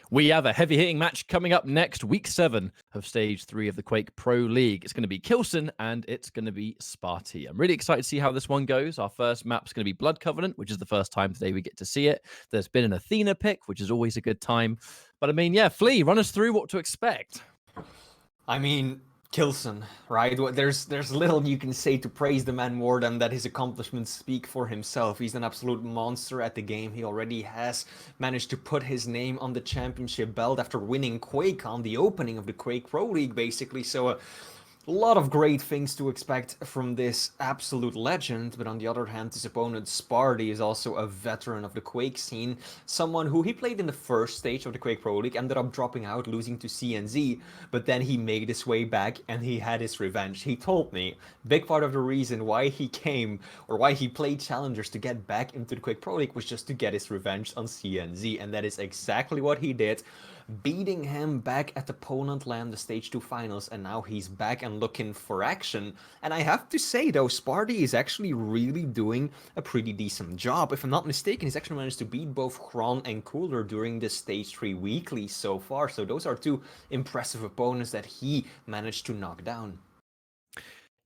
We have a heavy-hitting match coming up next, week 7 of Stage 3 of the Quake Pro League. It's going to be k1llsen and it's going to be Spart1e. I'm really excited to see how this one goes. Our first map's going to be Blood Covenant, which is the first time today we get to see it. There's been an Athena pick, which is always a good time. But I mean, yeah, Flea, run us through what to expect. I mean, k1llsen, right? There's little you can say to praise the man more than that his accomplishments speak for himself. He's an absolute monster at the game. He already has managed to put his name on the championship belt after winning Quake on the opening of the Quake Pro League, basically. So a lot of great things to expect from this absolute legend, but on the other hand, his opponent Spart1e is also a veteran of the Quake scene, someone who he played in the first stage of the Quake Pro League, ended up dropping out, losing to CNZ, but then he made his way back and he had his revenge. He told me, big part of the reason why he came, or why he played Challengers to get back into the Quake Pro League was just to get his revenge on CNZ, and that is exactly what he did, beating him back at the Poland LAN, the Stage 2 finals, and now he's back and looking for action. And I have to say though, Spart1e is actually really doing a pretty decent job. If I'm not mistaken, he's actually managed to beat both k1llsen and k1llsen during the Stage 3 weekly so far, so those are two impressive opponents that he managed to knock down.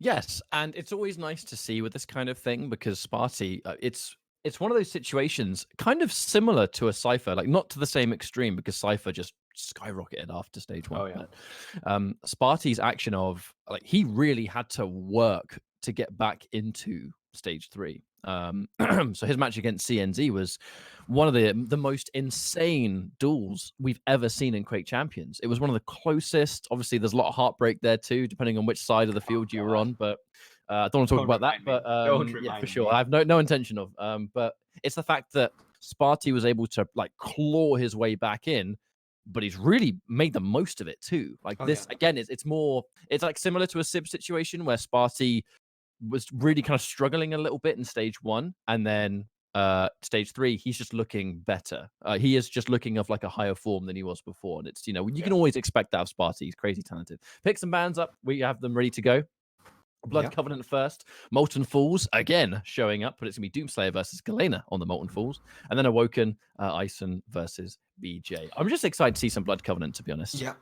Yes, and it's always nice to see with this kind of thing because Spart1e, it's one of those situations kind of similar to a Cypher, like not to the same extreme because Cypher just skyrocketed after stage 1. Oh yeah. But, Spart1e's action of like he really had to work to get back into stage 3. So his match against CNZ was one of the most insane duels we've ever seen in Quake Champions. It was one of the closest. Obviously, there's a lot of heartbreak there too, depending on which side of the field you were on. But I don't want to talk about that. But yeah, for sure, I have no intention of. But it's the fact that Spart1e was able to like claw his way back in, but he's really made the most of it too. Like this again, it's more, it's like similar to a Sib situation where Spart1e was really kind of struggling a little bit in stage 1, and then stage 3 he's just looking better. He is just looking of like a higher form than he was before, and it's, you know, you can always expect that of Spart1e. He's crazy talented. Picks and bans up, we have them ready to go. Blood Covenant first, Molten Fools again showing up, but it's gonna be Doomslayer versus k1llsen on the Molten Fools, and then Awoken, k1llsen versus BJ. I'm just excited to see some Blood Covenant, to be honest. Yeah,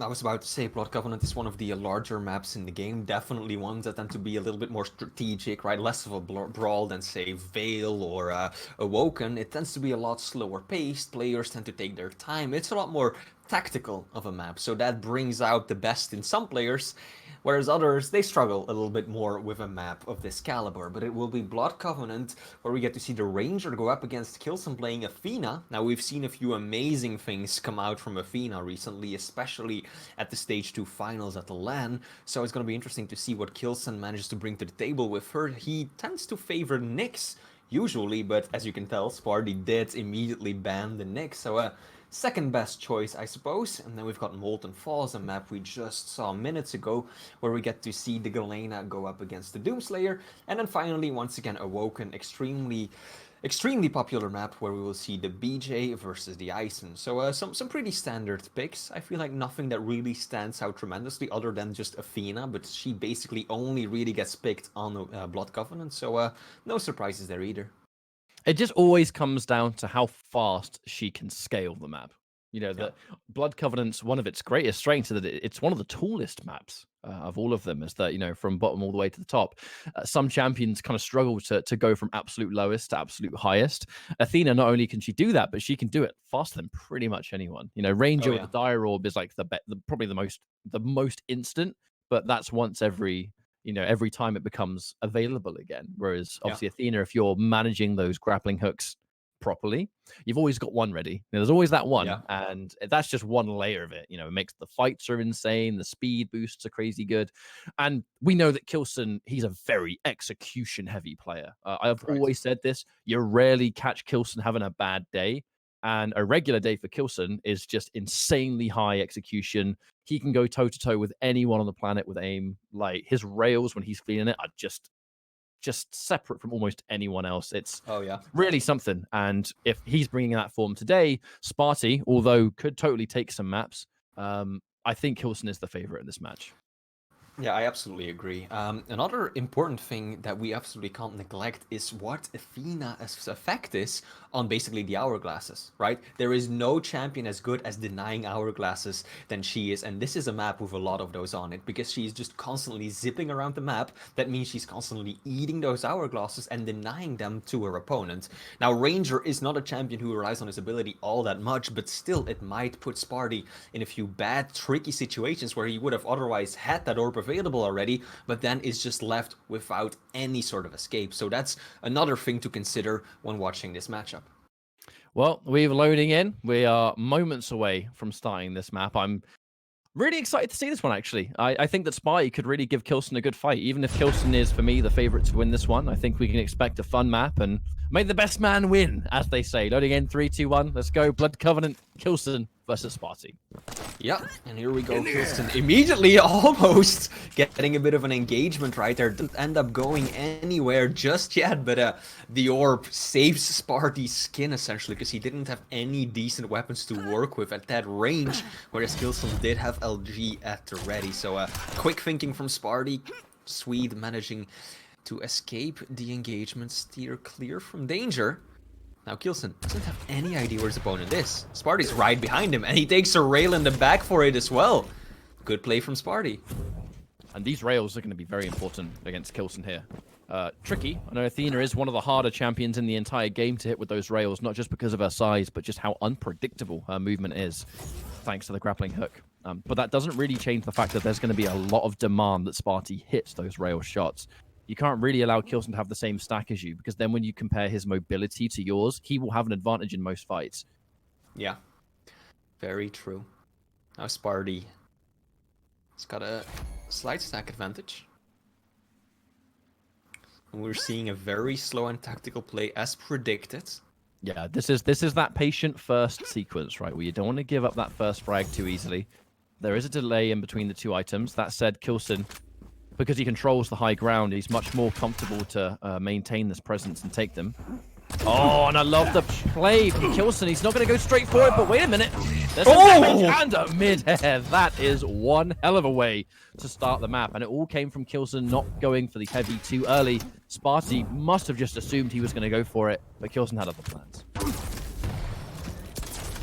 I was about to say Blood Covenant is one of the larger maps in the game, definitely ones that tend to be a little bit more strategic, right? Less of a brawl than, say, Veil or Awoken. It tends to be a lot slower paced, players tend to take their time, it's a lot more tactical of a map, so that brings out the best in some players, whereas others, they struggle a little bit more with a map of this caliber. But it will be Blood Covenant, where we get to see the Ranger go up against k1llsen playing Athena. Now, we've seen a few amazing things come out from Athena recently, especially at the Stage 2 finals at the LAN, so it's going to be interesting to see what k1llsen manages to bring to the table with her. He tends to favor Nyx, usually, but as you can tell, Spart1e did immediately ban the Nyx, so second best choice, I suppose. And then we've got Molten Falls, a map we just saw minutes ago, where we get to see the k1llsen go up against the Doomslayer. And then finally, once again, Awoken, extremely popular map where we will see the BJ versus the k1llsen. So some pretty standard picks. I feel like nothing that really stands out tremendously other than just Athena, but she basically only really gets picked on Blood Covenant, so no surprises there either. It just always comes down to how fast she can scale the map. You know, the Blood Covenant's one of its greatest strengths is that it's one of the tallest maps of all of them, is that, you know, from bottom all the way to the top. Some champions kind of struggle to go from absolute lowest to absolute highest. Athena, not only can she do that, but she can do it faster than pretty much anyone. You know, Ranger with the Dire Orb is like probably the most instant, but that's once every, you know, every time it becomes available again. Whereas obviously Athena, if you're managing those grappling hooks properly, you've always got one ready. You know, there's always that one, and that's just one layer of it. You know, it makes the fights are insane, the speed boosts are crazy good, and we know that k1llsen, he's a very execution heavy player. I've always said this: you rarely catch k1llsen having a bad day. And a regular day for k1llsen is just insanely high execution. He can go toe-to-toe with anyone on the planet with aim. Like, his rails, when he's feeling it, are just separate from almost anyone else. It's really something. And if he's bringing that form today, Spart1e, although could totally take some maps, I think k1llsen is the favorite in this match. Yeah, I absolutely agree. Another important thing that we absolutely can't neglect is what Athena's effect is on basically the hourglasses, right? There is no champion as good as denying hourglasses than she is, and this is a map with a lot of those on it, because she's just constantly zipping around the map. That means she's constantly eating those hourglasses and denying them to her opponent. Now, Ranger is not a champion who relies on his ability all that much, but still, it might put Spart1e in a few bad, tricky situations where he would have otherwise had that orb available already, but then is just left without any sort of escape. So that's another thing to consider when watching this matchup. Well, we're loading in. We are moments away from starting this map. I'm really excited to see this one, actually. I think that Spart1e could really give k1llsen a good fight. Even if k1llsen is, for me, the favorite to win this one, I think we can expect a fun map, and may the best man win, as they say. Loading in, 3, 2, 1. Let's go. Blood Covenant, k1llsen versus Spart1e. Yep, and here we go. k1llsen immediately almost getting a bit of an engagement right there. Didn't end up going anywhere just yet, but the orb saves Spart1e's skin essentially, because he didn't have any decent weapons to work with at that range, whereas k1llsen did have LG at the ready. So quick thinking from Spart1e. Swede managing to escape the engagement, steer clear from danger. Now k1llsen doesn't have any idea where his opponent is. Spart1e's right behind him, and he takes a rail in the back for it as well. Good play from Spart1e. And these rails are going to be very important against k1llsen here. Tricky. I know Athena is one of the harder champions in the entire game to hit with those rails, not just because of her size, but just how unpredictable her movement is, thanks to the grappling hook. But that doesn't really change the fact that there's going to be a lot of demand that Spart1e hits those rail shots. You can't really allow k1llsen to have the same stack as you, because then when you compare his mobility to yours, he will have an advantage in most fights. Yeah, very true. Now Spart1e has got a slight stack advantage. And we're seeing a very slow and tactical play as predicted. Yeah, this is that patient first sequence, right, where you don't want to give up that first frag too easily. There is a delay in between the two items. That said, k1llsen, because he controls the high ground, he's much more comfortable to maintain this presence and take them. Oh, and I love the play from k1llsen. He's not going to go straight for it, but wait a minute. There's a damage and a mid-air. That is one hell of a way to start the map, and it all came from k1llsen not going for the heavy too early. Spart1e must have just assumed he was going to go for it, but k1llsen had other plans.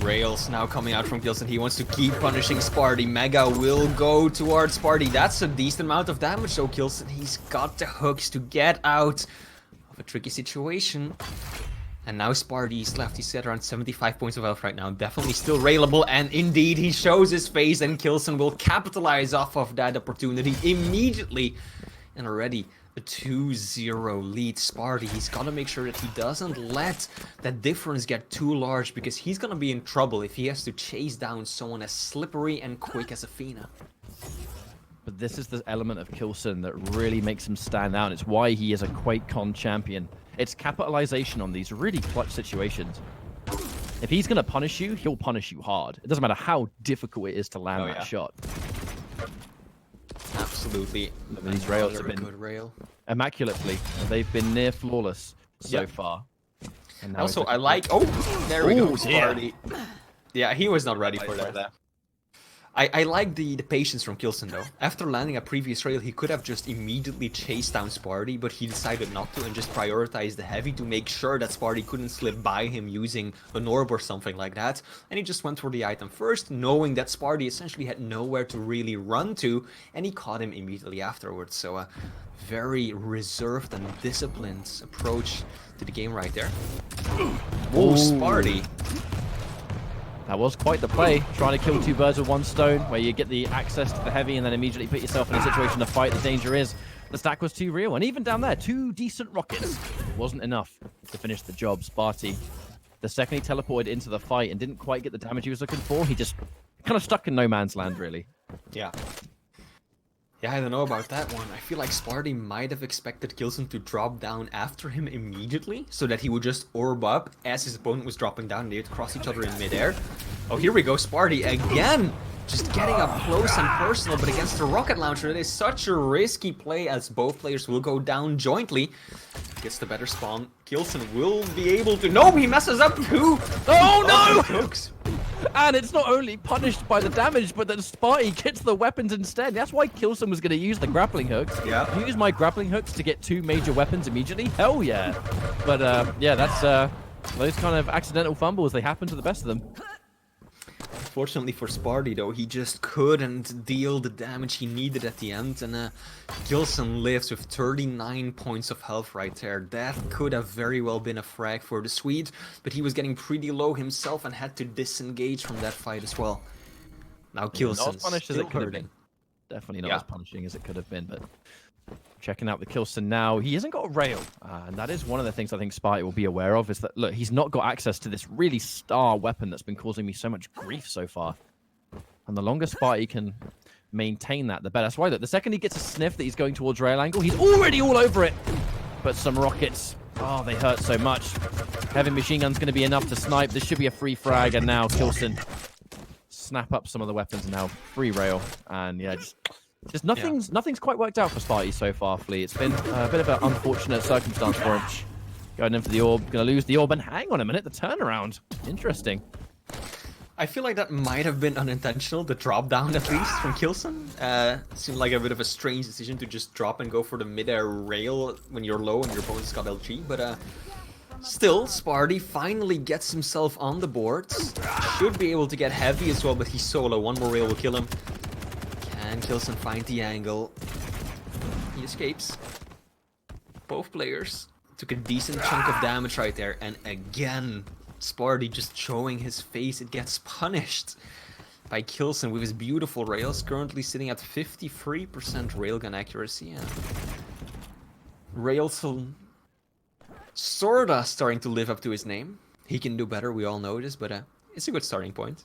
Rails now coming out from k1llsen. He wants to keep punishing Spart1e. Mega will go towards Spart1e. That's a decent amount of damage, so k1llsen, he's got the hooks to get out of a tricky situation. And now Spart1e's left. He's at around 75 points of health right now. Definitely still railable, and indeed he shows his face, and k1llsen will capitalize off of that opportunity immediately. And already a 2-0 lead. Spart1e, he's got to make sure that he doesn't let that difference get too large, because he's going to be in trouble if he has to chase down someone as slippery and quick as Athena. But this is the element of k1llsen that really makes him stand out. It's why he is a QuakeCon champion. It's capitalization on these really clutch situations. If he's going to punish you, he'll punish you hard. It doesn't matter how difficult it is to land that shot. Absolutely. These rails have been good rail. Immaculately. They've been near flawless so far. And also, I like... Oh, there we go. Spart1e. Yeah, he was not ready for that. I like the patience from k1llsen though. After landing a previous rail, he could have just immediately chased down Spart1e, but he decided not to and just prioritized the heavy to make sure that Spart1e couldn't slip by him using an orb or something like that. And he just went for the item first, knowing that Spart1e essentially had nowhere to really run to, and he caught him immediately afterwards. So a very reserved and disciplined approach to the game right there. Oh, Spart1e. That was quite the play, trying to kill two birds with one stone, where you get the access to the heavy and then immediately put yourself in a situation to fight. The danger is the stack was too real, and even down there, 2 decent rockets wasn't enough to finish the job. Spart1e, the second he teleported into the fight and didn't quite get the damage he was looking for, he just kind of stuck in no man's land, really. Yeah. Yeah, I don't know about that one. I feel like Spart1e might have expected k1llsen to drop down after him immediately, so that he would just orb up as his opponent was dropping down, and they would cross each other in midair. Oh, here we go, Spart1e again! Just getting up close and personal, but against the rocket launcher, it is such a risky play, as both players will go down jointly. Gets the better spawn. k1llsen will be able to... No, he messes up too! Oh, no! Hooks. And it's not only punished by the damage, but that Spart1e gets the weapons instead. That's why k1llsen was going to use the grappling hooks. Yeah. Use my grappling hooks to get 2 major weapons immediately. Hell yeah. But yeah, that's those kind of accidental fumbles. They happen to the best of them. Fortunately for Spart1e, though, he just couldn't deal the damage he needed at the end, and k1llsen lives with 39 points of health right there. That could have very well been a frag for the Swede, but he was getting pretty low himself and had to disengage from that fight as well. Now k1llsen not as punished as it could have been. hurting. Definitely not as punishing as it could have been, but checking out the k1llsen now, he hasn't got a rail, and that is one of the things I think Spart1e will be aware of, is that, look, he's not got access to this really star weapon that's been causing me so much grief so far. And the longer Spart1e can maintain that, the better. That's why, look, the second he gets a sniff that he's going towards rail angle, he's already all over it. But some rockets, oh, they hurt so much. Heavy machine gun's going to be enough to snipe. This should be a free frag, and now k1llsen snap up some of the weapons, and now free rail. And yeah, just nothing's quite worked out for Spart1e so far, Flea. It's been a bit of an unfortunate circumstance for him. Going in for the orb, going to lose the orb, and hang on a minute, the turnaround. Interesting. I feel like that might have been unintentional, the drop down at least from k1llsen. Seemed like a bit of a strange decision to just drop and go for the mid-air rail when you're low and your opponent's got LG, but still, Spart1e finally gets himself on the board. Should be able to get heavy as well, but he's solo. One more rail will kill him. Can k1llsen find the angle? He escapes. Both players took a decent chunk of damage right there, and again, Spart1e just showing his face. It gets punished by k1llsen with his beautiful rails, currently sitting at 53% railgun accuracy. And k1llsen sorta starting to live up to his name. He can do better, we all know this, but it's a good starting point.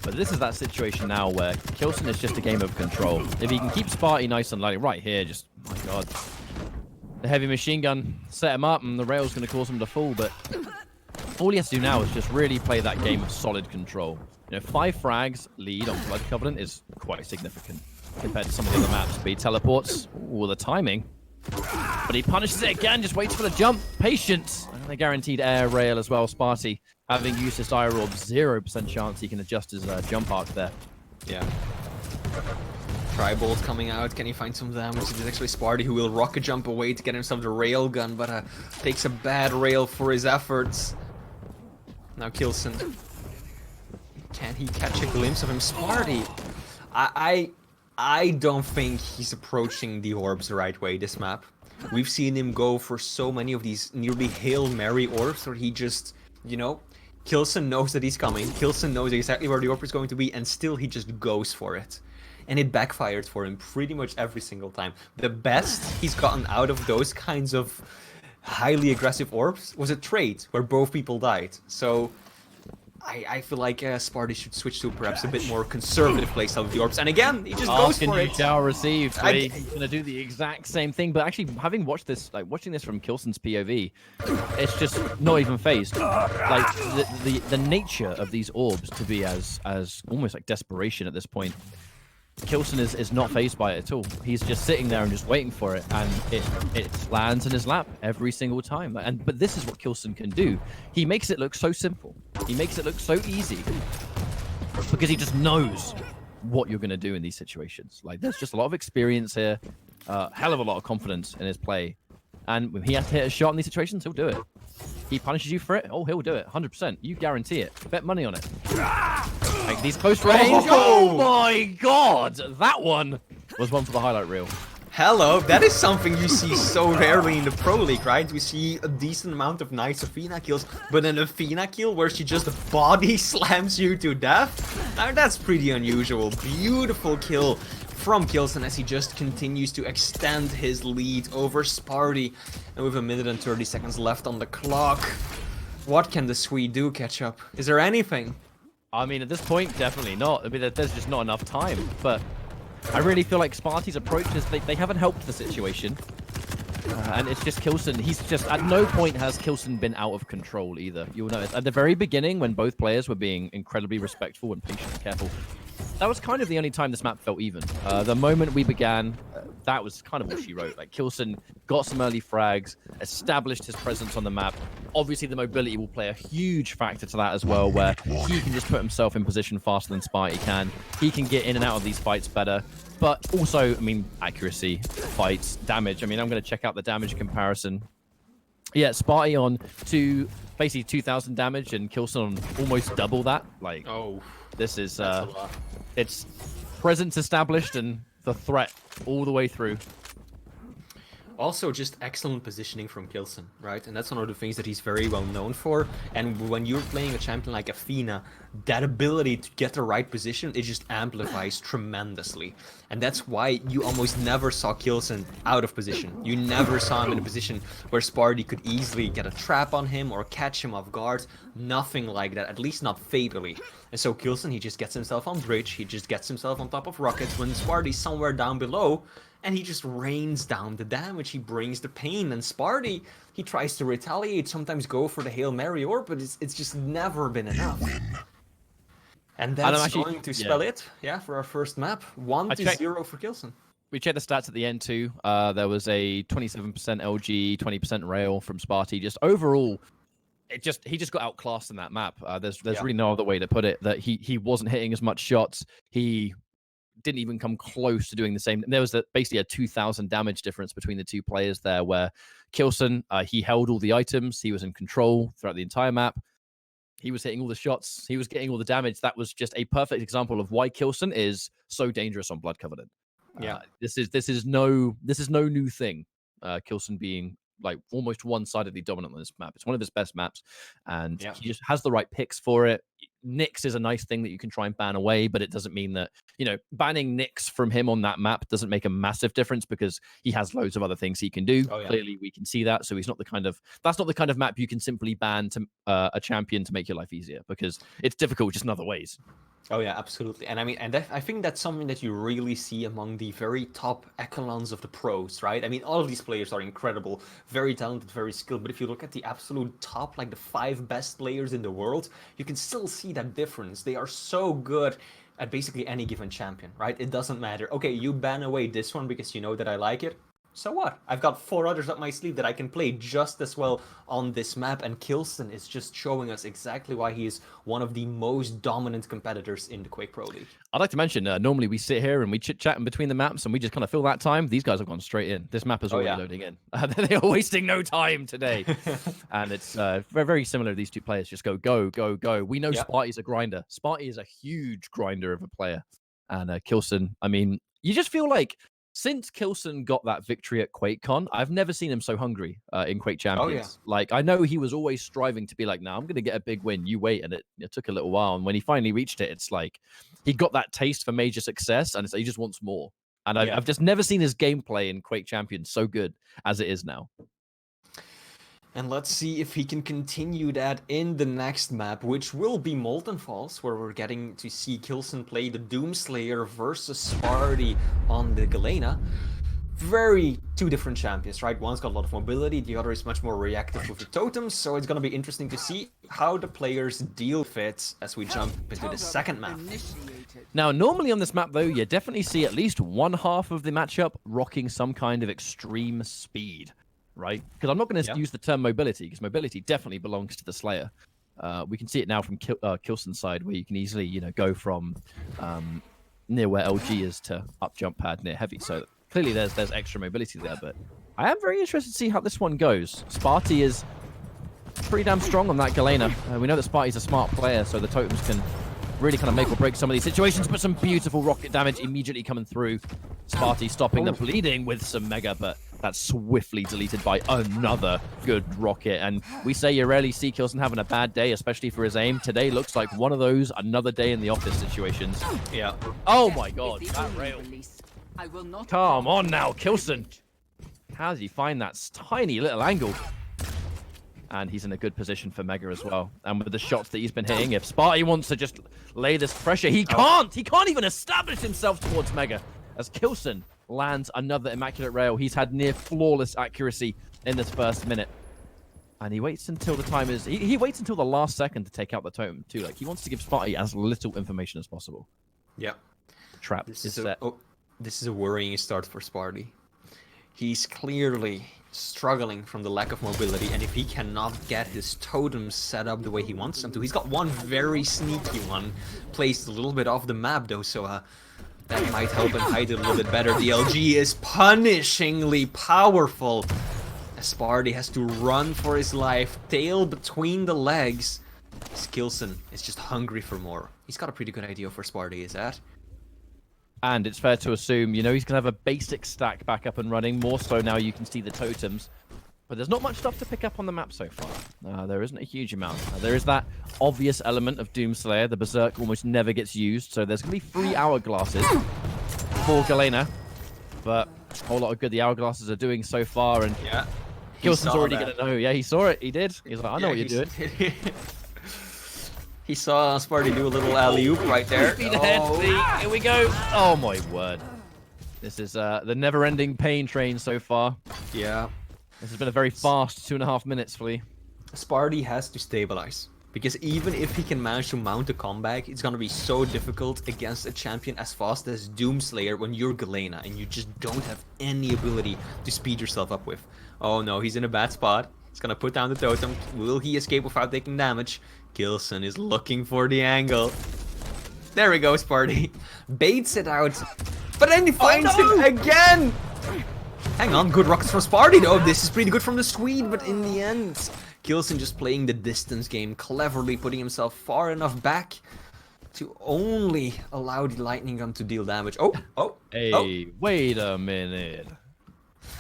But this is that situation now where k1llsen is just a game of control. If he can keep Spart1e nice and light, right here, just, my god. The heavy machine gun set him up, and the rail's going to cause him to fall, but all he has to do now is just really play that game of solid control. You know, 5 frags lead on Blood Covenant is quite significant compared to some of the other maps. But he teleports, all the timing. But he punishes it again, just waits for the jump. Patience. And a guaranteed air rail as well. Spart1e, having used his Ire Orb, 0% chance he can adjust his jump arc there. Yeah. Tribolt coming out. Can he find some damage? It is actually Spart1e who will rocket jump away to get himself the rail gun, but takes a bad rail for his efforts. Now k1llsen. Can he catch a glimpse of him? Spart1e. I don't think he's approaching the orbs the right way this map. We've seen him go for so many of these nearly Hail Mary orbs where he just, you know, k1llsen knows that he's coming. k1llsen knows exactly where the orb is going to be, and still he just goes for it. And it backfired for him pretty much every single time. The best he's gotten out of those kinds of highly aggressive orbs was a trade where both people died. So I feel like Spart1e should switch to perhaps a bit more conservative playstyle with the orbs. And again, he just goes for it. Shall receive. He's gonna do the exact same thing. But actually, having watched this, like watching this from k1llsen's POV, it's just not even phased. Like the nature of these orbs to be as almost like desperation at this point. k1llsen is not phased by it at all. He's just sitting there and just waiting for it, and it lands in his lap every single time. But this is what k1llsen can do. He makes it look so simple. He makes it look so easy because he just knows what you're going to do in these situations. Like, there's just a lot of experience here, hell of a lot of confidence in his play, and when he has to hit a shot in these situations, he'll do it. He punishes you for it. Oh, he'll do it 100%. You guarantee it. Bet money on it. Like these close range. Oh my god! That one was one for the highlight reel. Hello, that is something you see so rarely in the Pro League, right? We see a decent amount of nice Athena kills, but an Athena kill where she just body slams you to death? Now that's pretty unusual. Beautiful kill from k1llsen as he just continues to extend his lead over Spart1e. And with 1 minute and 30 seconds left on the clock, what can the Swede do, Ketchup? Is there anything? I mean, at this point, definitely not. I mean, there's just not enough time. But I really feel like Spart1e's approach is they haven't helped the situation. And it's just k1llsen. He's just, at no point has k1llsen been out of control either. You'll notice at the very beginning when both players were being incredibly respectful and patient and careful, that was kind of the only time this map felt even. The moment we began that was kind of what she wrote. Like, k1llsen got some early frags, established his presence on the map. Obviously, the mobility will play a huge factor to that as well, where he can just put himself in position faster than Spart1e can. He can get in and out of these fights better. But also, I mean, accuracy, fights, damage. I mean, I'm going to check out the damage comparison. Yeah, Spart1e on basically 2,000 damage, and k1llsen on almost double that. Like, this is it's presence established and the threat all the way through. Also, just excellent positioning from k1llsen, right? And that's one of the things that he's very well known for. And when you're playing a champion like Athena, that ability to get the right position, it just amplifies tremendously. And that's why you almost never saw k1llsen out of position. You never saw him in a position where Spart1e could easily get a trap on him or catch him off guard. Nothing like that, at least not fatally. And so k1llsen, he just gets himself on bridge, he just gets himself on top of rockets when Spart1e's somewhere down below, and he just rains down the damage, he brings the pain, and Spart1e, he tries to retaliate, sometimes go for the Hail Mary orb, but it's just never been enough. And that's going to spell it, for our first map. 1-0 for k1llsen. We checked the stats at the end too. There was a 27% LG, 20% rail from Spart1e. Just overall, he just got outclassed in that map. There's really no other way to put it. That he wasn't hitting as much shots. He didn't even come close to doing the same. There was basically a 2,000 damage difference between the two players there, where k1llsen, he held all the items, he was in control throughout the entire map, he was hitting all the shots, he was getting all the damage. That was just a perfect example of why k1llsen is so dangerous on Blood Covenant. This is no new thing. k1llsen being like almost one-sidedly dominant on this map. It's one of his best maps, and he just has the right picks for it. Nyx is a nice thing that you can try and ban away, but it doesn't mean that, banning Nyx from him on that map doesn't make a massive difference because he has loads of other things he can do. Clearly, we can see that. So he's not that's not the kind of map you can simply ban to a champion to make your life easier, because it's difficult just in other ways. Oh yeah, absolutely. And I mean, I think that's something that you really see among the very top echelons of the pros, right? I mean, all of these players are incredible, very talented, very skilled. But if you look at the absolute top, like the 5 best players in the world, you can still see that difference. They are so good at basically any given champion, right? It doesn't matter. Okay, you ban away this one because you know that I like it. So what? I've got 4 others up my sleeve that I can play just as well on this map, and k1llsen is just showing us exactly why he is one of the most dominant competitors in the Quake Pro League. I'd like to mention, normally we sit here and we chit-chat in between the maps and we just kind of fill that time. These guys have gone straight in. This map is already loading in. They are wasting no time today. And it's very, very similar to these two players. Just go, go, go, go. We know Spart1e's a grinder. Spart1e is a huge grinder of a player. And k1llsen, I mean, you just feel like since k1llsen got that victory at QuakeCon, I've never seen him so hungry in Quake Champions. Like, I know he was always striving to be like, nah, I'm going to get a big win. You wait. And it took a little while. And when he finally reached it, it's like he got that taste for major success, and he just wants more. And I've just never seen his gameplay in Quake Champions so good as it is now. And let's see if he can continue that in the next map, which will be Molten Falls, where we're getting to see k1llsen play the Doomslayer versus Spart1e on the Galena. Two different champions, right? One's got a lot of mobility, the other is much more reactive with the totems, so it's going to be interesting to see how the players deal with it as we jump into the second map. Now, normally on this map, though, you definitely see at least one half of the matchup rocking some kind of extreme speed. Right? Because I'm not going to use the term mobility, because mobility definitely belongs to the Slayer. We can see it now from k1llsen's side, where you can easily, go from near where LG is to up jump pad near heavy. So clearly there's extra mobility there, but I am very interested to see how this one goes. Spart1e is pretty damn strong on that Galena. We know that Spart1e's a smart player, so the totems can really kind of make or break some of these situations, but some beautiful rocket damage immediately coming through. Spart1e stopping the bleeding with some mega, but that's swiftly deleted by another good rocket. And we say you rarely see k1llsen having a bad day, especially for his aim. Today looks like one of those another day in the office situations. Yeah. Oh my god, that rail. Come on now, k1llsen. How does he find that tiny little angle? And he's in a good position for Mega as well. And with the shots that he's been hitting, if Spart1e wants to just lay this pressure, he can't. He can't even establish himself towards Mega. As k1llsen lands another immaculate rail. He's had near flawless accuracy in this first minute. And he waits until the time is... He waits until the last second to take out the totem, too. Like, he wants to give Spart1e as little information as possible. Yeah. Trap is set. This is a worrying start for Spart1e. He's clearly struggling from the lack of mobility, and if he cannot get his totems set up the way he wants them to, he's got one very sneaky one placed a little bit off the map though, so that might help him hide it a little bit better. The LG is punishingly powerful. As Spart1e has to run for his life, tail between the legs. k1llsen is just hungry for more. He's got a pretty good idea for Spart1e, is that? And it's fair to assume, you know, he's going to have a basic stack back up and running. More so now you can see the totems. But there's not much stuff to pick up on the map so far. There isn't a huge amount. There is that obvious element of Doomslayer. The Berserk almost never gets used. So there's going to be 3 hourglasses for k1llsen. But a whole lot of good the hourglasses are doing so far. And yeah, k1llsen's already going to know. Yeah, he saw it. He did. He's like, I know what you're doing. He saw Spart1e do a little alley-oop right there. Speed ahead, here we go. Oh my word. This is the never-ending pain train so far. Yeah. This has been a very fast 2.5 minutes, Flea. Spart1e has to stabilize. Because even if he can manage to mount a comeback, it's gonna be so difficult against a champion as fast as Doomslayer when you're k1llsen and you just don't have any ability to speed yourself up with. Oh no, he's in a bad spot. He's gonna put down the totem. Will he escape without taking damage? k1llsen is looking for the angle. There we go, Spart1e. Baits it out. But then he finds him again! Hang on, good rockets from Spart1e though. This is pretty good from the Swede, but in the end, k1llsen just playing the distance game, cleverly putting himself far enough back to only allow the lightning gun to deal damage. Hey, wait a minute.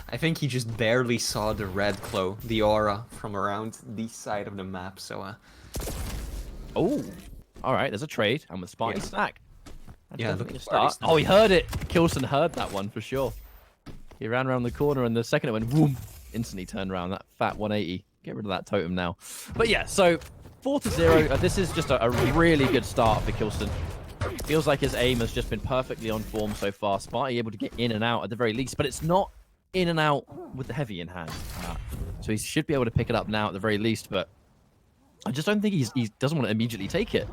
I think he just barely saw the red glow, the aura, from around the side of the map, so Oh, all right, there's a trade. I'm with Spart1e stack. Yeah, look at start. Oh, he heard it. k1llsen heard that one for sure. He ran around the corner, and the second it went, boom, instantly turned around. That fat 180. Get rid of that totem now. But yeah, so 4-0. This is just a really good start for k1llsen. Feels like his aim has just been perfectly on form so far. Spart1e able to get in and out at the very least, but it's not in and out with the heavy in hand. So he should be able to pick it up now at the very least, but I just don't think he doesn't want to immediately take it.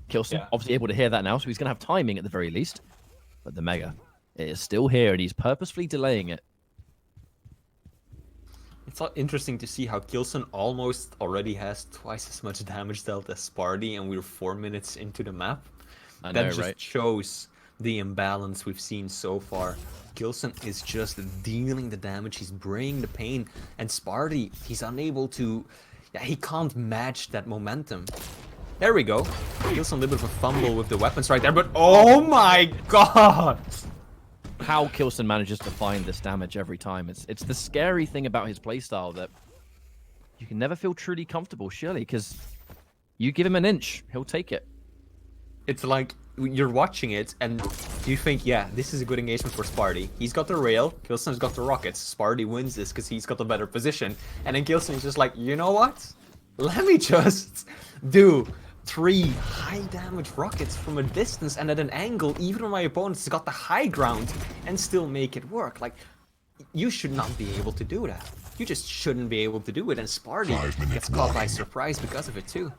k1llsen obviously able to hear that now, so he's going to have timing at the very least. But the Mega, it is still here, and he's purposefully delaying it. It's interesting to see how k1llsen almost already has twice as much damage dealt as Spart1e, and we're 4 minutes into the map. I know, that just right? shows the imbalance we've seen so far. k1llsen is just dealing the damage, he's bringing the pain, and Spart1e, he's unable to... Yeah, he can't match that momentum. There we go. k1llsen a little bit of a fumble with the weapons right there, but oh my god! How k1llsen manages to find this damage every time. It's the scary thing about his playstyle that you can never feel truly comfortable, surely, because you give him an inch, he'll take it. It's like you're watching it and you think, yeah, this is a good engagement for Spart1e. He's got the rail, k1llsen's got the rockets. Spart1e wins this because he's got the better position. And then k1llsen is just like, you know what? Let me just do 3 high damage rockets from a distance and at an angle, even when my opponent's got the high ground, and still make it work. Like, you should not be able to do that. You just shouldn't be able to do it, and Spart1e gets caught by surprise because of it too.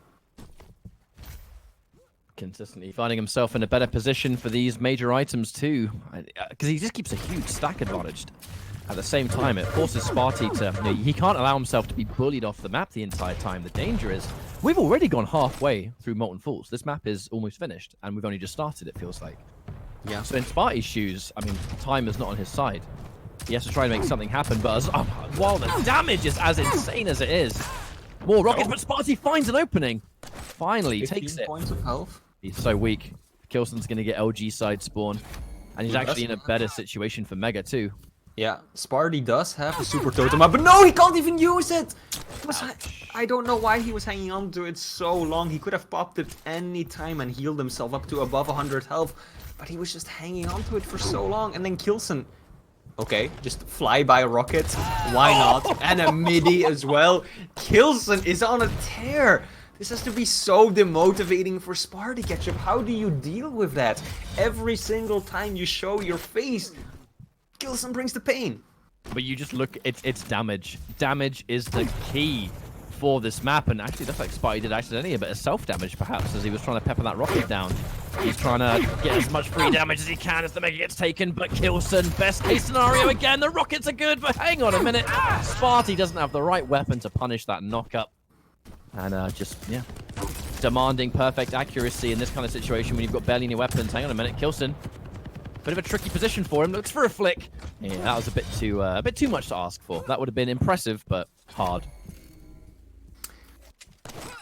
Consistently finding himself in a better position for these major items too, because he just keeps a huge stack advantage. At the same time, it forces Spart1e to... You know, he can't allow himself to be bullied off the map the entire time. The danger is, we've already gone halfway through Molten Falls. This map is almost finished, and we've only just started, it feels like. Yeah. So in Spart1e's shoes, I mean, time is not on his side. He has to try and make something happen, but while the damage is as insane as it is, more rockets, but Spart1e finds an opening. Finally takes it. Points of health. He's so weak. k1llsen's going to get LG side spawn, and he's actually in a better situation for Mega too. Yeah, Spart1e does have a super totem up, but no, he can't even use it! I don't know why he was hanging on to it so long. He could have popped it any time and healed himself up to above 100 health, but he was just hanging on to it for so long. And then k1llsen, okay, just fly by rocket, why not? And a midi as well. k1llsen is on a tear. This has to be so demotivating for Spart1e, Ketchup. How do you deal with that? Every single time you show your face, k1llsen brings the pain. But you just look, it's damage. Damage is the key for this map, and actually looks like Spart1e did accidentally a bit of self-damage perhaps as he was trying to pepper that rocket down. He's trying to get as much free damage as he can as the Mega gets taken, but k1llsen, best case scenario again, the rockets are good, but hang on a minute. Spart1e doesn't have the right weapon to punish that knock-up. And yeah, demanding perfect accuracy in this kind of situation when you've got barely any weapons. Hang on a minute, k1llsen. Bit of a tricky position for him, looks for a flick. Yeah, that was a bit too much to ask for. That would have been impressive, but hard.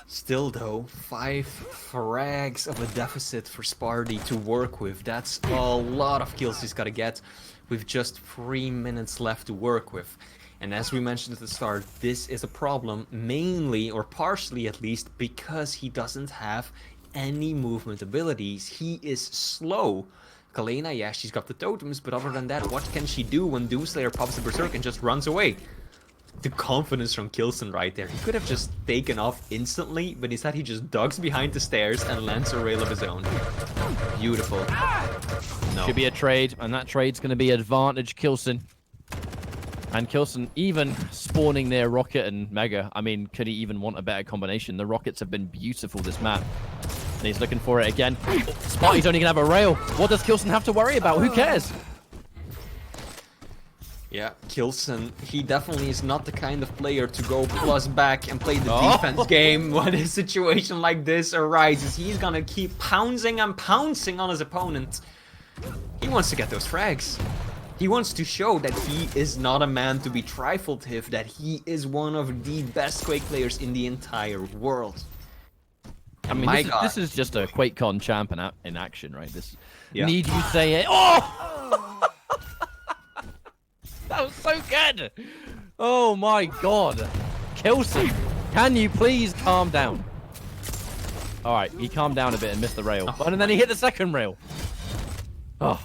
Still though, 5 frags of a deficit for Spart1e to work with. That's a lot of kills he's got to get with just 3 minutes left to work with. And as we mentioned at the start, this is a problem mainly, or partially at least, because he doesn't have any movement abilities. He is slow. k1llsen, yeah, she's got the totems, but other than that, what can she do when Doomslayer pops the Berserk and just runs away? The confidence from k1llsen right there. He could have just taken off instantly, but instead he just ducks behind the stairs and lands a rail of his own. Beautiful. No. Should be a trade, and that trade's going to be advantage k1llsen. And k1llsen even spawning near Rocket and Mega. I mean, could he even want a better combination? The Rockets have been beautiful this map. And he's looking for it again. Spart1e's only going to have a rail. What does k1llsen have to worry about? Who cares? Yeah, k1llsen, he definitely is not the kind of player to go plus back and play the defense game when a situation like this arises. He's gonna keep pouncing and pouncing on his opponent. He wants to get those frags. He wants to show that he is not a man to be trifled with, that he is one of the best Quake players in the entire world. I mean, this is just a QuakeCon champ in action, right? This need you say it? Oh! That was so good! Oh my god. k1llsen, can you please calm down? Alright, he calmed down a bit and missed the rail. And then he hit the second rail. Oh.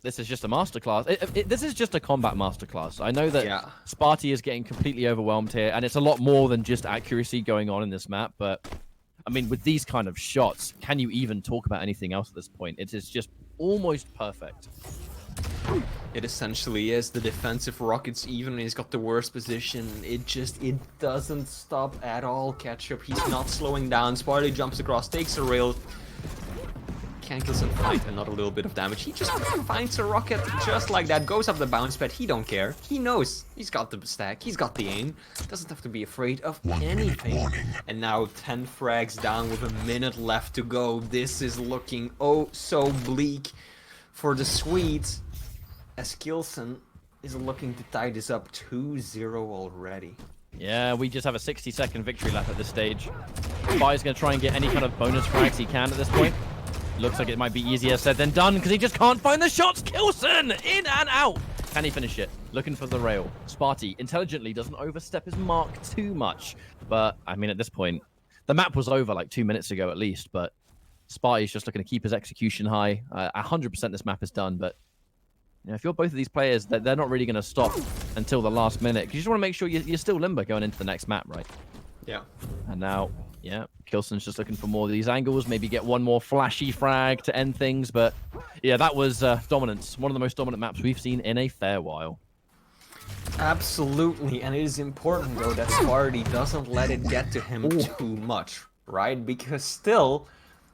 This is just a masterclass. This is just a combat masterclass. I know that Spart1e is getting completely overwhelmed here, and it's a lot more than just accuracy going on in this map, but I mean, with these kind of shots, can you even talk about anything else at this point? It is just almost perfect. It essentially is. The defensive Rockets, even when he's got the worst position, it doesn't stop at all. Ketchup, he's not slowing down. Spart1e jumps across, takes a rail. Can k1llsen find another little bit of damage? He just finds a rocket just like that, goes up the bounce pad. He don't care. He knows. He's got the stack. He's got the aim. Doesn't have to be afraid of anything. And now 10 frags down with a minute left to go. This is looking oh so bleak for the Swedes, as k1llsen is looking to tie this up 2-0 already. Yeah, we just have a 60-second victory lap at this stage. Spart1e's going to try and get any kind of bonus frags he can at this point. Looks like it might be easier said than done because he just can't find the shots. k1llsen in and out. Can he finish it? Looking for the rail. Spart1e intelligently doesn't overstep his mark too much. But, I mean, at this point, the map was over like 2 minutes ago at least. But Spart1e's just looking to keep his execution high. 100% this map is done. But you know, if you're both of these players, they're not really going to stop until the last minute. Because you just want to make sure you're still limber going into the next map, right? Yeah. And now, yeah, k1llsen's just looking for more of these angles. Maybe get one more flashy frag to end things. But yeah, that was dominance. One of the most dominant maps we've seen in a fair while. Absolutely. And it is important, though, that Spart1e doesn't let it get to him too much, right? Because still,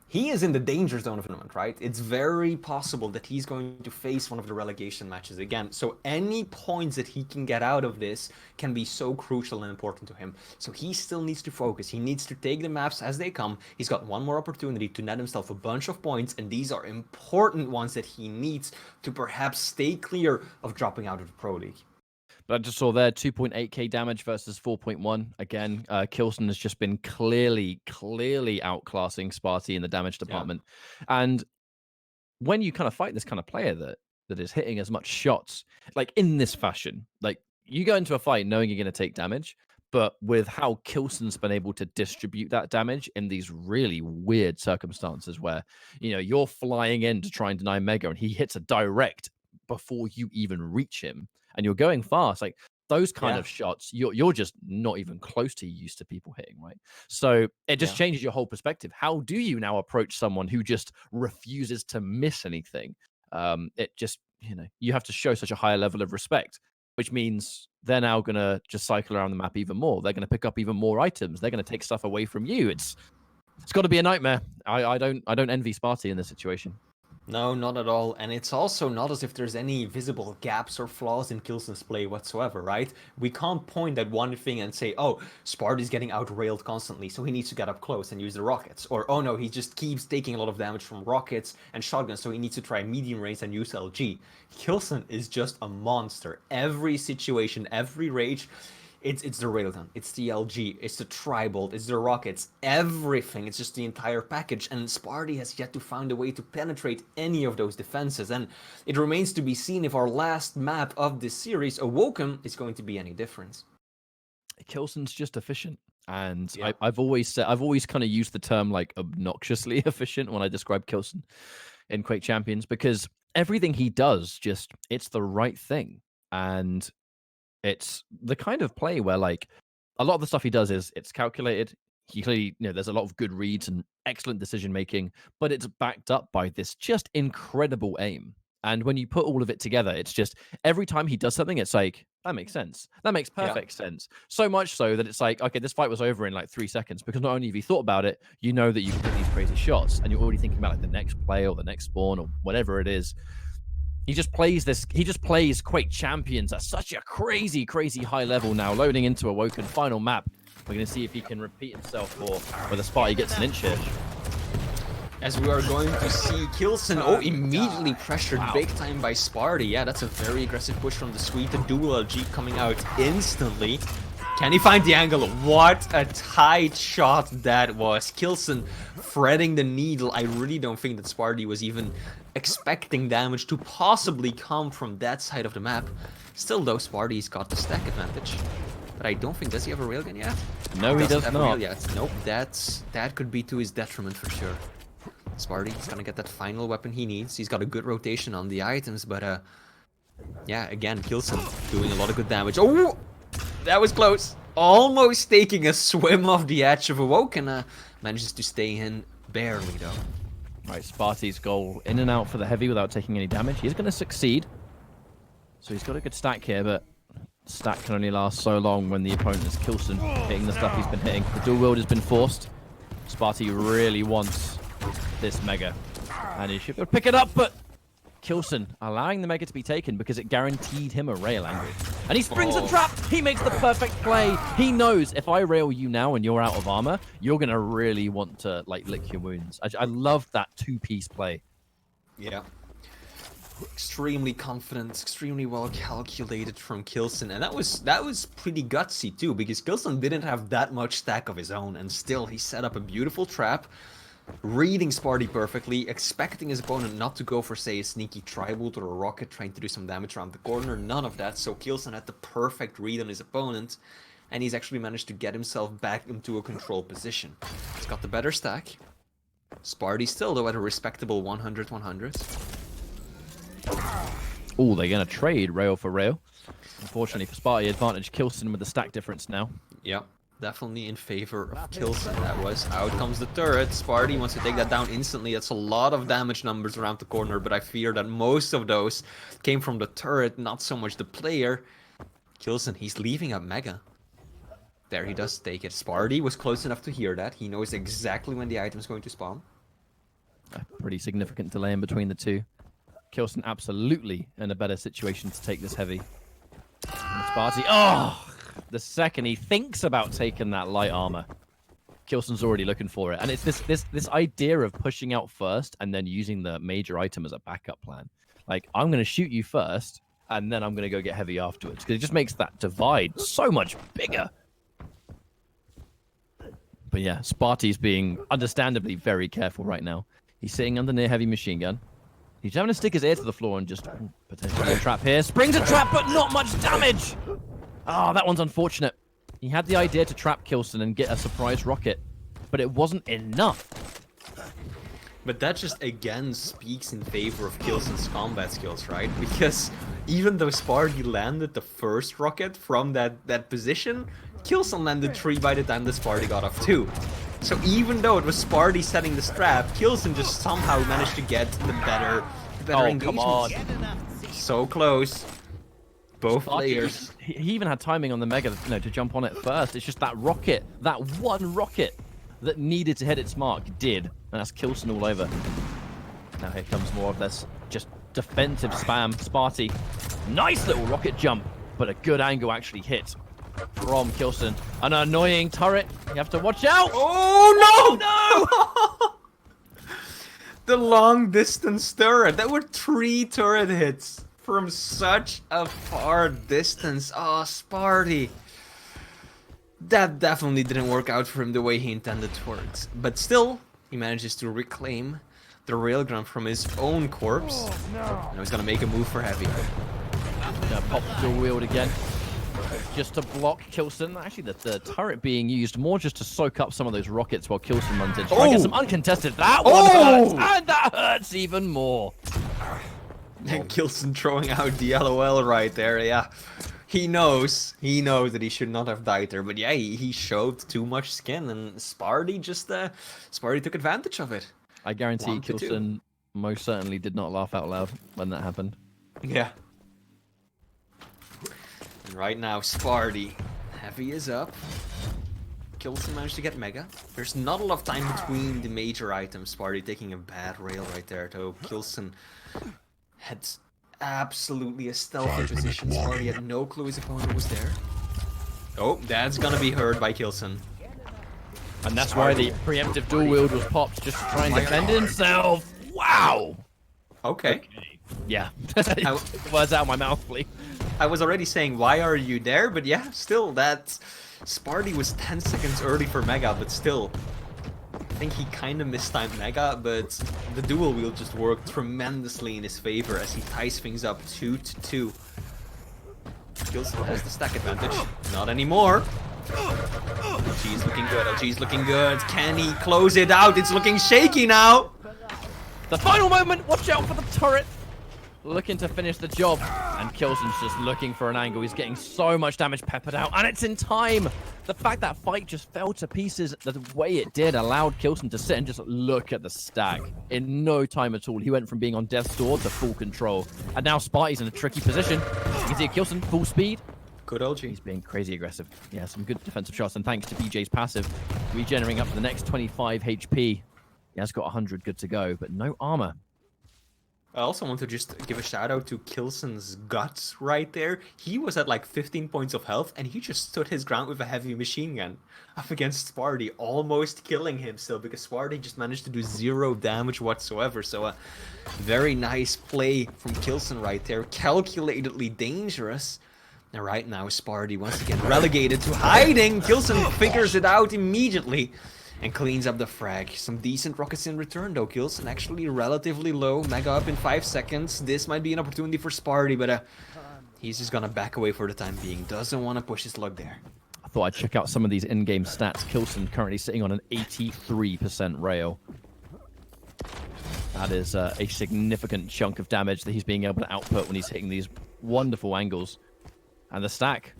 he is in the danger zone of the moment, right? It's very possible that he's going to face one of the relegation matches again. So any points that he can get out of this can be so crucial and important to him. So he still needs to focus. He needs to take the maps as they come. He's got one more opportunity to net himself a bunch of points, and these are important ones that he needs to perhaps stay clear of dropping out of the Pro League. But I just saw there 2.8k damage versus 4.1. Again, k1llsen has just been clearly outclassing Spart1e in the damage department. Yeah. And when you kind of fight this kind of player that is hitting as much shots, like in this fashion, like you go into a fight knowing you're going to take damage, but with how k1llsen's been able to distribute that damage in these really weird circumstances where, you know, you're flying in to try and deny Mega and he hits a direct before you even reach him. And you're going fast, like those kind of shots, you're just not even close to used to people hitting, right? So it just changes your whole perspective. How do you now approach someone who just refuses to miss anything? It just, you know, you have to show such a higher level of respect, which means they're now going to just cycle around the map even more. They're going to pick up even more items. They're going to take stuff away from you. It's got to be a nightmare. I don't envy Spart1e in this situation. No, not at all. And it's also not as if there's any visible gaps or flaws in k1llsen's play whatsoever, right? We can't point at one thing and say, oh, Spart1e's getting out-railed constantly, so he needs to get up close and use the rockets. Or, oh no, he just keeps taking a lot of damage from rockets and shotguns, so he needs to try medium range and use LG. k1llsen is just a monster. Every situation, every rage, it's the railgun, it's the LG, it's the tri-bolt, it's the rockets, everything. It's just the entire package, and Spart1e has yet to find a way to penetrate any of those defenses, and it remains to be seen if our last map of this series, Awoken, is going to be any different. k1llsen's just efficient, and Yeah. I've always kind of used the term like obnoxiously efficient when I describe k1llsen in Quake Champions, because everything he does, just it's the right thing, and it's the kind of play where, like, a lot of the stuff he does is it's calculated. He clearly, there's a lot of good reads and excellent decision making, but it's backed up by this just incredible aim. And when you put all of it together, it's just every time he does something, it's like, that makes sense. That makes perfect sense. So much so that it's like, okay, this fight was over in like 3 seconds, because not only have you thought about it, you know that you can hit these crazy shots, and you're already thinking about like the next play or the next spawn or whatever it is. He just plays Quake Champions at such a crazy, crazy high level now, loading into Awoken final map. We're going to see if he can repeat himself or whether Spart1e gets an inch here. As we are going to see k1llsen, immediately pressured big time by Spart1e. Yeah, that's a very aggressive push from the Swede. The dual LG coming out instantly. Can he find the angle? What a tight shot that was. k1llsen threading the needle. I really don't think that Spart1e was even expecting damage to possibly come from that side of the map. Still though, Spart1e's got the stack advantage. But I don't think, does he have a railgun yet? No, he does not. Yet. Nope, that could be to his detriment for sure. Spart1e's gonna get that final weapon he needs. He's got a good rotation on the items, but yeah, again, k1llsen doing a lot of good damage. Oh! That was close. Almost taking a swim off the edge of Awoken. Manages to stay in barely though. Right, Spart1e's goal in and out for the heavy without taking any damage. He's going to succeed. So he's got a good stack here, but stack can only last so long when the opponent is k1llsen hitting the stuff he's been hitting. The dual wield has been forced. Spart1e really wants this mega, and he should be able to pick it up, but k1llsen allowing the mega to be taken because it guaranteed him a rail angle. And he springs a trap! He makes the perfect play! He knows if I rail you now and you're out of armor, you're gonna really want to like lick your wounds. I love that two-piece play. Yeah. Extremely confident, extremely well calculated from k1llsen, and that was pretty gutsy too, because k1llsen didn't have that much stack of his own, and still he set up a beautiful trap. Reading Spart1e perfectly, expecting his opponent not to go for, say, a sneaky tri-bolt or a rocket trying to do some damage around the corner. None of that, so k1llsen had the perfect read on his opponent, and he's actually managed to get himself back into a control position. He's got the better stack. Spart1e still, though, at a respectable 100-100. Oh, they're going to trade rail for rail. Unfortunately for Spart1e, advantage k1llsen with the stack difference now. Yep. Definitely in favor of k1llsen. That was out comes the turret. Spart1e wants to take that down instantly. That's a lot of damage numbers around the corner, but I fear that most of those came from the turret, not so much the player. k1llsen, he's leaving up mega. There he does take it. Spart1e was close enough to hear that. He knows exactly when the item's going to spawn. A pretty significant delay in between the two. k1llsen absolutely in a better situation to take this heavy. And Spart1e, oh! The second he thinks about taking that light armor, k1llsen's already looking for it. And it's this idea of pushing out first and then using the major item as a backup plan. Like, I'm going to shoot you first, and then I'm going to go get heavy afterwards. Because it just makes that divide so much bigger. But yeah, Spart1e's being understandably very careful right now. He's sitting under near heavy machine gun. He's having to stick his ear to the floor and just potentially a trap here. Springs a trap, but not much damage! Oh, that one's unfortunate. He had the idea to trap k1llsen and get a surprise rocket, but it wasn't enough. But that just again speaks in favor of k1llsen's combat skills, right? Because even though Spart1e landed the first rocket from that position, k1llsen landed 3 by the time the Spart1e got off 2. So even though it was Spart1e setting the trap, k1llsen just somehow managed to get the better engagement. Come on. So close. Both players. He even had timing on the mega, to jump on it first. It's just that rocket, that one rocket, that needed to hit its mark did, and that's k1llsen all over. Now here comes more of this just defensive spam. Spart1e, nice little rocket jump, but a good angle actually hit from k1llsen. An annoying turret. You have to watch out. Oh no! The long distance turret. That were 3 turret hits from such a far distance. Oh, Spart1e. That definitely didn't work out for him the way he intended towards. But still, he manages to reclaim the railgun from his own corpse. Now he's gonna make a move for heavy. Gonna pop the dual wield again. Just to block k1llsen. Actually, the turret being used more just to soak up some of those rockets while k1llsen runs in. Try and get some uncontested. That one hurts, and that hurts even more. And k1llsen throwing out the LOL right there, yeah. He knows that he should not have died there, but yeah, he showed too much skin, and Spart1e Spart1e took advantage of it. I guarantee k1llsen most certainly did not laugh out loud when that happened. Yeah. And right now, Spart1e, heavy is up. k1llsen managed to get Mega. There's not a lot of time between the major items. Spart1e taking a bad rail right there, though. k1llsen had absolutely a stealthy position. Spart1e had no clue his opponent was there. Oh, that's gonna be heard by k1llsen. And that's why the preemptive dual wield was popped, just to try and defend himself. Wow. Okay. Yeah. Words out of my mouth, please. I was already saying, why are you there? But yeah, still, that Spart1e was 10 seconds early for Mega, but still. I think he kind of mistimed Mega, but the dual wield just worked tremendously in his favor as he ties things up 2-2. k1llsen has the stack advantage. Not anymore. LG's looking good, LG's looking good. Can he close it out? It's looking shaky now. The final moment, watch out for the turret. Looking to finish the job. And k1llsen's just looking for an angle. He's getting so much damage peppered out, and it's in time. The fact that fight just fell to pieces the way it did allowed k1llsen to sit and just look at the stack. In no time at all, he went from being on death's door to full control. And now Spart1e's in a tricky position. You can see k1llsen full speed. Good LG. He's being crazy aggressive. Yeah, some good defensive shots, and thanks to BJ's passive, regenerating up to the next 25 HP. He has got 100 good to go, but no armor. I also want to just give a shout out to k1llsen's guts right there. He was at like 15 points of health, and he just stood his ground with a heavy machine gun up against Spart1e, almost killing him still, because Spart1e just managed to do 0 damage whatsoever. So a very nice play from k1llsen right there, calculatedly dangerous. And right now, Spart1e once again relegated to hiding. k1llsen figures it out immediately and cleans up the frag. Some decent rockets in return though. k1llsen actually relatively low. Mega up in 5 seconds. This might be an opportunity for Spart1e, but he's just gonna back away for the time being. Doesn't want to push his luck there. I thought I'd check out some of these in-game stats. k1llsen currently sitting on an 83% rail. That is a significant chunk of damage that he's being able to output when he's hitting these wonderful angles. And the stack,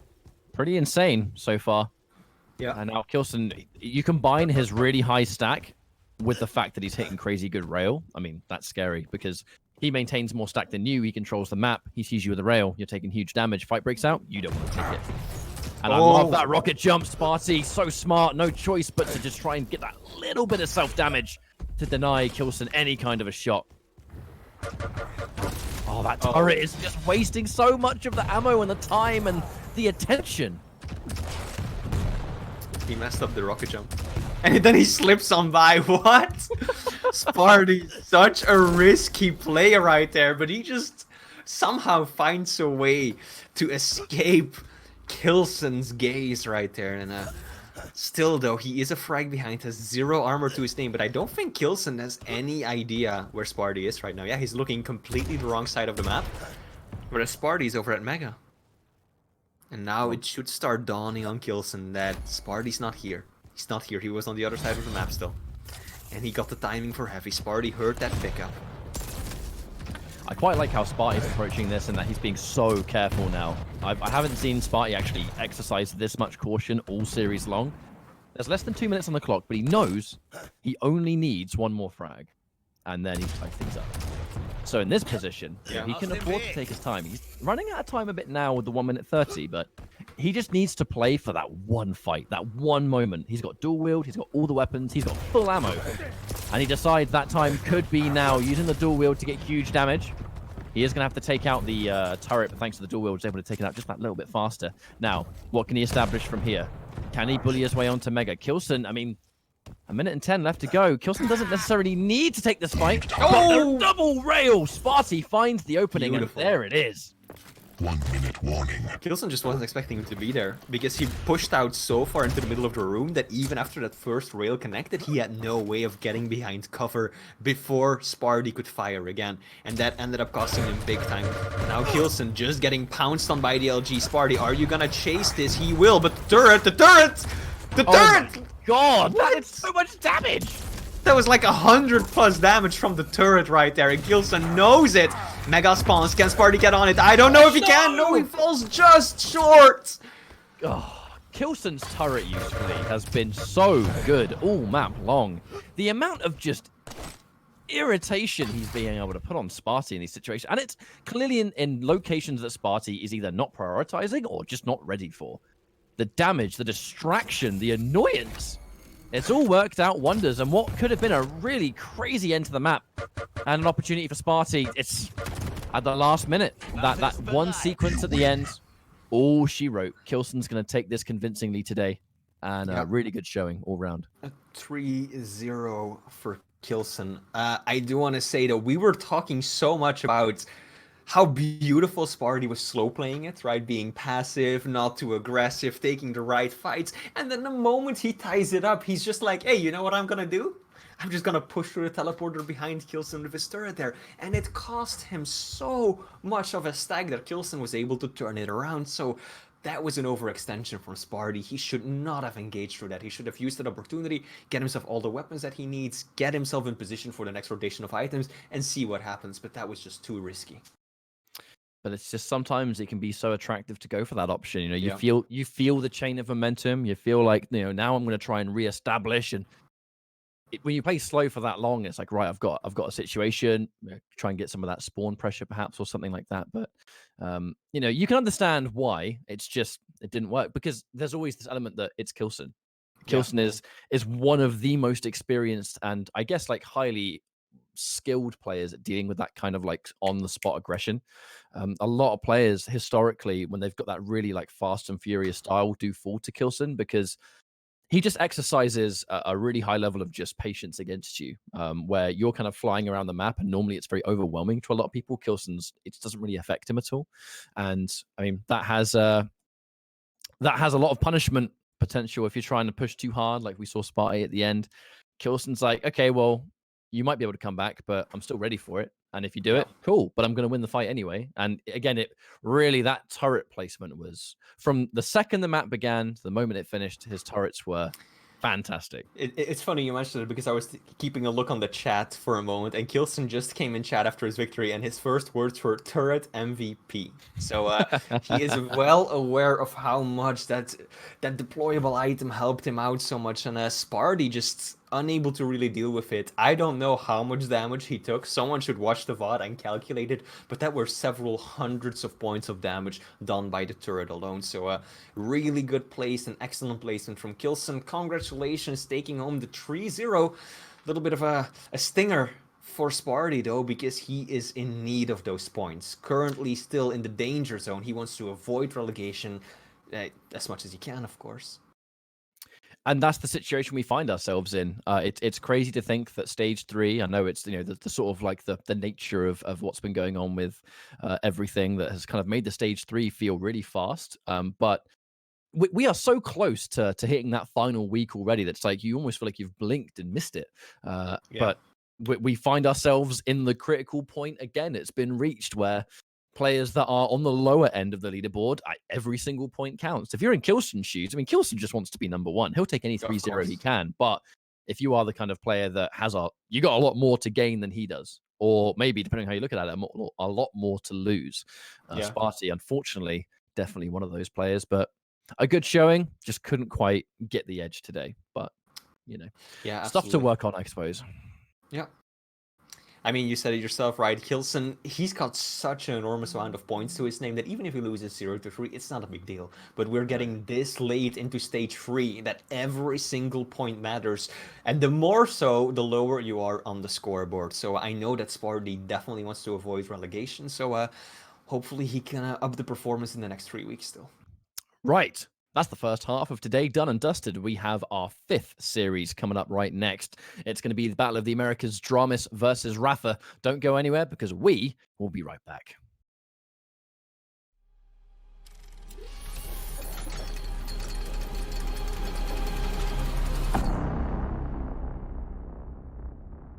pretty insane so far. Yeah. And now k1llsen, you combine his really high stack with the fact that he's hitting crazy good rail. I mean, that's scary because he maintains more stack than you. He controls the map. He sees you with the rail. You're taking huge damage. Fight breaks out. You don't want to take it. And I love that rocket jump, Spart1e. So smart. No choice but to just try and get that little bit of self-damage to deny k1llsen any kind of a shot. Oh, that turret is just wasting so much of the ammo and the time and the attention. He messed up the rocket jump. And then he slips on by. What? Spart1e, such a risky play right there, but he just somehow finds a way to escape k1llsen's gaze right there. And still, though, he is a frag behind, has 0 armor to his name, but I don't think k1llsen has any idea where Spart1e is right now. Yeah, he's looking completely the wrong side of the map, whereas Spart1e is over at Mega. And now it should start dawning on k1llsen that Spart1e's not here. He's not here. He was on the other side of the map still. And he got the timing for heavy. Spart1e heard that pickup. I quite like how Spart1e is approaching this and that he's being so careful now. I haven't seen Spart1e actually exercise this much caution all series long. There's less than 2 minutes on the clock, but he knows he only needs 1 more frag. And then he ties things up. So in this position, he can afford to take his time. He's running out of time a bit now with the 1:30, but he just needs to play for that one fight, that one moment. He's got dual wield, he's got all the weapons, he's got full ammo. And he decides that time could be now, using the dual wield to get huge damage. He is going to have to take out the turret, but thanks to the dual wield, he's able to take it out just that little bit faster. Now, what can he establish from here? Can he bully his way onto Mega? k1llsen, I mean, 1:10 left to go. k1llsen doesn't necessarily need to take this fight. Oh! But the double rail! Spart1e finds the opening, Beautiful. and there it is. 1 minute warning. k1llsen just wasn't expecting him to be there, because he pushed out so far into the middle of the room that even after that first rail connected, he had no way of getting behind cover before Spart1e could fire again, and that ended up costing him big time. Now k1llsen just getting pounced on by the LG. Spart1e, are you gonna chase this? He will, but the turret! The turret! Oh my god, that is so much damage! That was like 100+ damage from the turret right there, and k1llsen knows it. Mega spawns. Can Spart1e get on it? I don't know if he can. No, he falls just short. Oh, k1llsen's turret usually has been so good all map long. The amount of just irritation he's being able to put on Spart1e in these situations, and it's clearly in locations that Spart1e is either not prioritizing or just not ready for. The damage, the distraction, the annoyance. It's all worked out wonders, and what could have been a really crazy end to the map and an opportunity for Spart1e, it's at the last minute. That one sequence at the end, all she wrote. k1llsen's going to take this convincingly today, and a really good showing all round. 3-0 for k1llsen. I do want to say, though, we were talking so much about how beautiful Spart1e was slow playing it, right? Being passive, not too aggressive, taking the right fights. And then the moment he ties it up, he's just like, hey, you know what I'm gonna do? I'm just gonna push through the teleporter behind k1llsen with his turret there. And it cost him so much of a stack that k1llsen was able to turn it around. So that was an overextension from Spart1e. He should not have engaged through that. He should have used that opportunity, get himself all the weapons that he needs, get himself in position for the next rotation of items, and see what happens. But that was just too risky. But it's just sometimes it can be so attractive to go for that option. You know, you feel the chain of momentum. You feel like, you know, now I'm going to try and reestablish. And when you play slow for that long, it's like, right, I've got a situation. Try and get some of that spawn pressure, perhaps, or something like that. But you know, you can understand why it didn't work, because there's always this element that it's k1llsen. k1llsen is one of the most experienced and I guess like highly skilled players at dealing with that kind of like on the spot aggression. A lot of players historically, when they've got that really like fast and furious style, do fall to k1llsen because he just exercises a really high level of just patience against you, where you're kind of flying around the map, and normally it's very overwhelming to a lot of people. k1llsen's, it doesn't really affect him at all, and I mean that has a lot of punishment potential if you're trying to push too hard, like we saw Spart1e at the end. k1llsen's like, okay, well, you might be able to come back, but I'm still ready for it. And if you do it, cool, but I'm going to win the fight anyway. And again, it really, that turret placement was, from the second the map began to the moment it finished, his turrets were fantastic. It's funny you mentioned it, because I was keeping a look on the chat for a moment, and k1llsen just came in chat after his victory, and his first words were turret MVP. So he is well aware of how much that deployable item helped him out so much, and Spart1e just unable to really deal with it. I don't know how much damage he took. Someone should watch the VOD and calculate it, but that were several hundreds of points of damage done by the turret alone. So really good place, and excellent placement from k1llsen. Congratulations, taking home the 3-0. A little bit of a stinger for Spart1e though, because he is in need of those points. Currently still in the danger zone. He wants to avoid relegation as much as he can, of course. And that's the situation we find ourselves in. It's crazy to think that stage 3, I know it's, you know, the sort of like the nature of what's been going on with everything that has kind of made the stage 3 feel really fast. But we are so close to hitting that final week already that's like you almost feel like you've blinked and missed it. But we find ourselves in the critical point again. It's been reached where players that are on the lower end of the leaderboard, every single point counts. If you're in k1llsen's shoes, I mean, k1llsen just wants to be number 1. He'll take any 3-0 he can. But if you are the kind of player that has you got a lot more to gain than he does, or maybe depending on how you look at it, a lot more to lose. Spart1e, unfortunately, definitely one of those players, but a good showing, just couldn't quite get the edge today. But you know, stuff to work on, I suppose. Yeah. I mean, you said it yourself, right? k1llsen, he's got such an enormous amount of points to his name that even if he loses 0-3, it's not a big deal. But we're getting this late into stage 3 that every single point matters. And the more so, the lower you are on the scoreboard. So I know that Spart1e definitely wants to avoid relegation. So hopefully he can up the performance in the next 3 weeks still. Right. That's the first half of today done and dusted. We have our 5th series coming up right next. It's going to be the Battle of the Americas, Dramis versus Rafa. Don't go anywhere because we will be right back.